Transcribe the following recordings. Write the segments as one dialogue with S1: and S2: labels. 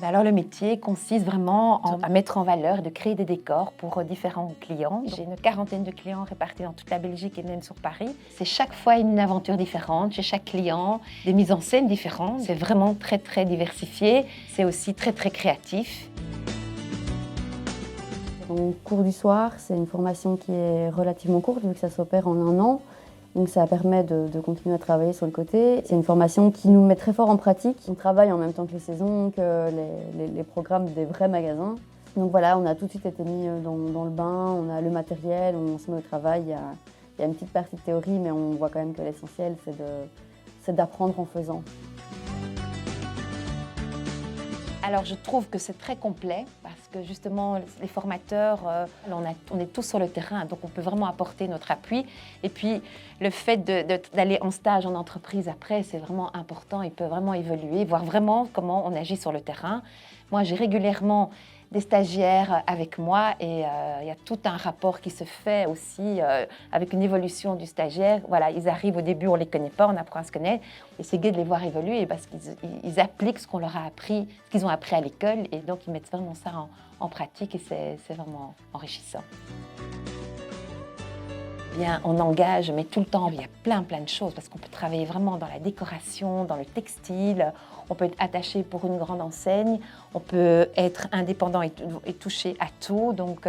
S1: Alors le métier consiste vraiment à mettre en valeur et de créer des décors pour différents clients. J'ai une quarantaine de clients répartis dans toute la Belgique et même sur Paris. C'est chaque fois une aventure différente chez chaque client, des mises en scène différentes. C'est vraiment très diversifié. C'est aussi très créatif.
S2: Mon cours du soir, c'est une formation qui est relativement courte vu que ça s'opère en 1 an. Donc ça permet de continuer à travailler sur le côté. C'est une formation qui nous met très fort en pratique. On travaille en même temps que les saisons, que les programmes des vrais magasins. Donc voilà, on a tout de suite été mis dans le bain, on a le matériel, on se met au travail. Il y a une petite partie de théorie, mais on voit quand même que l'essentiel, c'est d'apprendre en faisant.
S1: Alors je trouve que c'est très complet parce que justement les formateurs, on est tous sur le terrain, donc on peut vraiment apporter notre appui. Et puis le fait d'aller en stage en entreprise après, c'est vraiment important, il peut vraiment évoluer, voir vraiment comment on agit sur le terrain. Moi j'ai régulièrement des stagiaires avec moi et il y a tout un rapport qui se fait aussi avec une évolution du stagiaire. Voilà, ils arrivent au début, on ne les connaît pas, on apprend à se connaître et c'est gai de les voir évoluer parce qu'ils appliquent ce qu'on leur a appris, ce qu'ils ont appris à l'école et donc ils mettent vraiment ça en pratique et c'est vraiment enrichissant. Bien, on engage, mais tout le temps, il y a plein de choses parce qu'on peut travailler vraiment dans la décoration, dans le textile, on peut être attaché pour une grande enseigne, on peut être indépendant et toucher à tout. Donc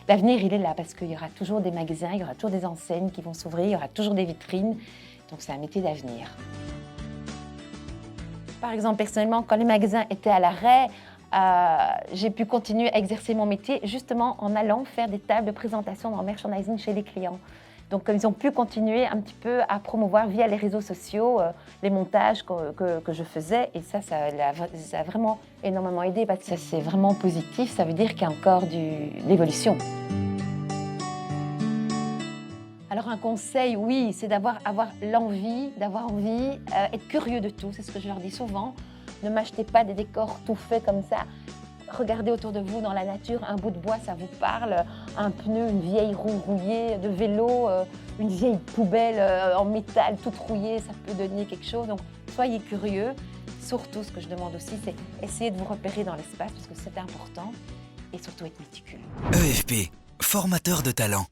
S1: l'avenir, il est là parce qu'il y aura toujours des magasins, il y aura toujours des enseignes qui vont s'ouvrir, il y aura toujours des vitrines. Donc c'est un métier d'avenir. Par exemple, personnellement, quand les magasins étaient à l'arrêt, j'ai pu continuer à exercer mon métier justement en allant faire des tables de présentation en merchandising chez les clients. Donc ils ont pu continuer un petit peu à promouvoir via les réseaux sociaux les montages que je faisais et ça a vraiment énormément aidé parce que ça c'est vraiment positif, ça veut dire qu'il y a encore de l'évolution. Alors un conseil, oui, c'est avoir envie, être curieux de tout, c'est ce que je leur dis souvent. Ne m'achetez pas des décors tout faits comme ça. Regardez autour de vous dans la nature, un bout de bois, ça vous parle, un pneu, une vieille roue rouillée de vélo, une vieille poubelle en métal toute rouillée, ça peut donner quelque chose. Donc soyez curieux. Surtout, ce que je demande aussi, c'est essayer de vous repérer dans l'espace parce que c'est important et surtout être méticuleux.
S3: EFP, formateur de talent.